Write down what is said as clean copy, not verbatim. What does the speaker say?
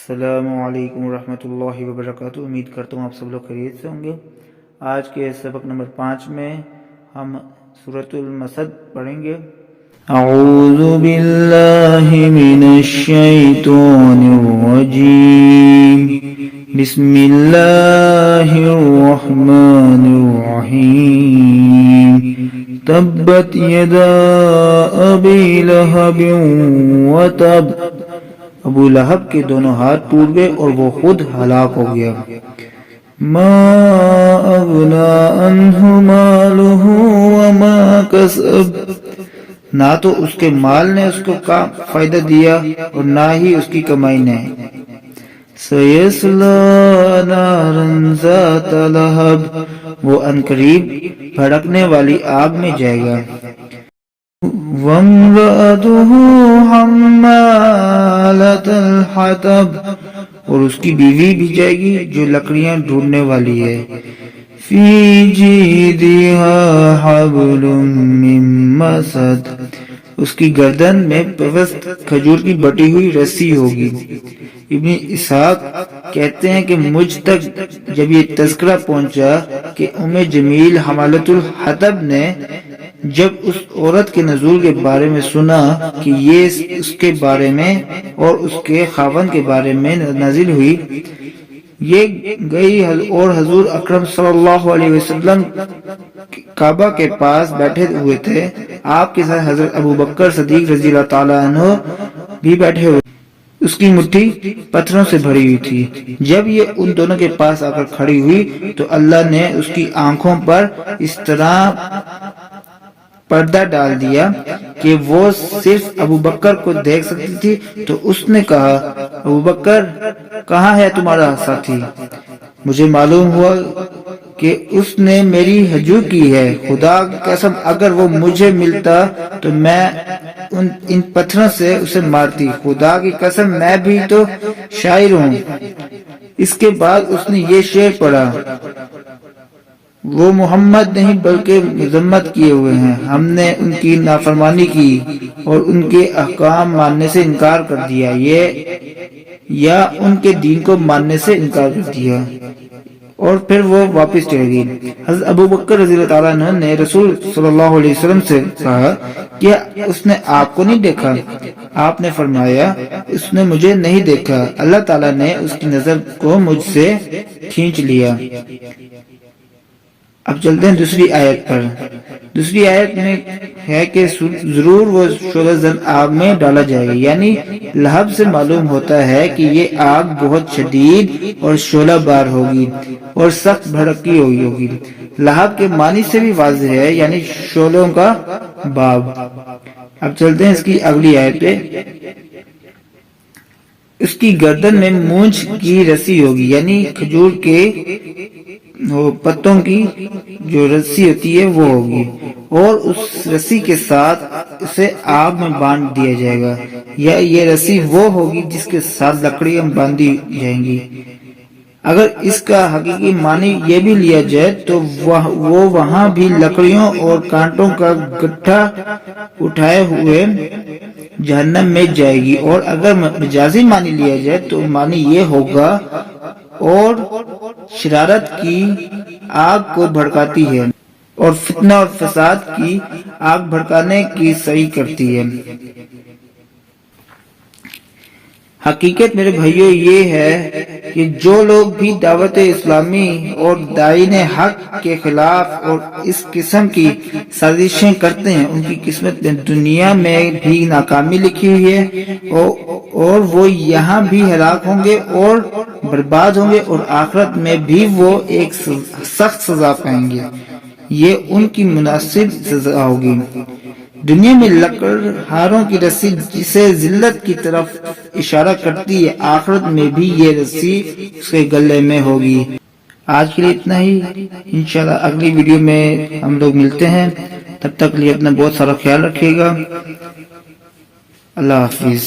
السلام علیکم ورحمۃ اللہ وبرکاتہ۔ امید کرتا ہوں آپ سب لوگ خیریت سے ہوں گے۔ آج کے سبق نمبر 5 میں ہم سورۃ المسد پڑھیں گے۔ اعوذ باللہ من الشیطان الرجیم، بسم اللہ الرحمن الرحیم۔ تبت یدا ابی لہب وتب، ابو لہب کے دونوں ہاتھ ٹوٹ گئے اور وہ خود ہلاک ہو گیا۔ ما اغنا عنہ مالہ وما کسب، نہ تو اس کے مال نے اس کو فائدہ دیا اور نہ ہی اس کی کمائی نے۔ سیصلی نارا ذات لہب، وہ عنقریب بھڑکنے والی آگ میں جائے گا۔ وامرأتہ حمالۃ الحطب، اور اس کی بیوی بھی جائے گی جو لکڑیاں ڈھونڈنے والی ہے۔ فی جیدہا حبل من مسد، اس کی گردن میں پیوست کھجور کی بٹی ہوئی رسی ہوگی۔ ابن اسحاق کہتے ہیں کہ مجھ تک جب یہ تذکرہ پہنچا کہ جمیل حمالۃ الحطب نے جب اس عورت کے نزول کے بارے میں سنا کہ یہ اس کے بارے میں اور اس کے خاوند کے بارے میں نازل ہوئی، یہ گئی اور حضور اکرم صلی اللہ علیہ وسلم کعبہ کے پاس بیٹھے ہوئے تھے۔ آپ کے ساتھ حضرت ابو بکر صدیق رضی اللہ تعالیٰ عنہ بھی بیٹھے ہوئے، اس کی مٹھی پتھروں سے بھری ہوئی تھی۔ جب یہ ان دونوں کے پاس آ کر کھڑی ہوئی تو اللہ نے اس کی آنکھوں پر اس طرح پردہ ڈال دیا کہ وہ صرف ابو بکر کو دیکھ سکتی تھی۔ تو اس نے کہا، ابو بکر کہاں ہے تمہارا ساتھی؟ مجھے معلوم ہوا کہ اس نے میری ہجو کی ہے۔ خدا کی قسم اگر وہ مجھے ملتا تو میں ان پتھروں سے اسے مارتی۔ خدا کی قسم میں بھی تو شاعر ہوں۔ اس کے بعد اس نے یہ شعر پڑھا، وہ محمد نہیں بلکہ مذمت کیے ہوئے ہیں، ہم نے ان کی نافرمانی کی اور ان کے احکام ماننے سے انکار کر دیا، یا ان کے دین کو ماننے سے انکار کر دیا، اور پھر وہ واپس چلے گئی۔ حضرت ابو بکر رضی اللہ تعالیٰ عنہ نے رسول صلی اللہ علیہ وسلم سے کہا، کیا اس نے آپ کو نہیں دیکھا؟ آپ نے فرمایا، اس نے مجھے نہیں دیکھا، اللہ تعالیٰ نے اس کی نظر کو مجھ سے کھینچ لیا۔ اب چلتے ہیں دوسری آیت پر۔ دوسری آیت میں ہے کہ ضرور وہ شعلہ زن آگ میں ڈالا جائے گا، یعنی لہب سے معلوم ہوتا ہے کہ یہ آگ بہت شدید اور شعلہ بار ہوگی اور سخت بھڑکی ہوگی۔ لہب کے معنی سے بھی واضح ہے، یعنی شعلوں کا باب۔ اب چلتے ہیں اس کی اگلی آیت پہ۔ اس کی گردن میں مونچھ کی رسی ہوگی، یعنی کھجور کے پتوں کی جو رسی ہوتی ہے وہ ہوگی، اور اس رسی کے ساتھ اسے آگ میں باندھ دیا جائے گا، یا یہ رسی وہ ہوگی جس کے ساتھ لکڑیاں باندھی جائیں گی۔ اگر اس کا حقیقی معنی یہ بھی لیا جائے تو وہ وہاں بھی لکڑیوں اور کانٹوں کا گٹھا اٹھائے ہوئے جہنم میں جائے گی، اور اگر مجازی معنی لیا جائے تو معنی یہ ہوگا اور شرارت کی آگ کو بھڑکاتی ہے اور فتنہ اور فساد کی آگ بھڑکانے کی سعی کرتی ہے۔ حقیقت میرے بھائیوں یہ ہے کہ جو لوگ بھی دعوت اسلامی اور داعین حق کے خلاف اور اس قسم کی سازشیں کرتے ہیں، ان کی قسمت میں دنیا میں بھی ناکامی لکھی ہوئی ہے، اور وہ یہاں بھی ہلاک ہوں گے اور برباد ہوں گے، اور آخرت میں بھی وہ ایک سخت سزا پائیں گے۔ یہ ان کی مناسب سزا ہوگی۔ دنیا میں لکڑہاروں کی رسی جسے ذلت کی طرف اشارہ کرتی ہے، آخرت میں بھی یہ رسی اس کے گلے میں ہوگی۔ آج کے لیے اتنا ہی، انشاءاللہ اگلی ویڈیو میں ہم لوگ ملتے ہیں۔ تب تک لیے اپنا بہت سارا خیال رکھیے گا۔ اللہ حافظ۔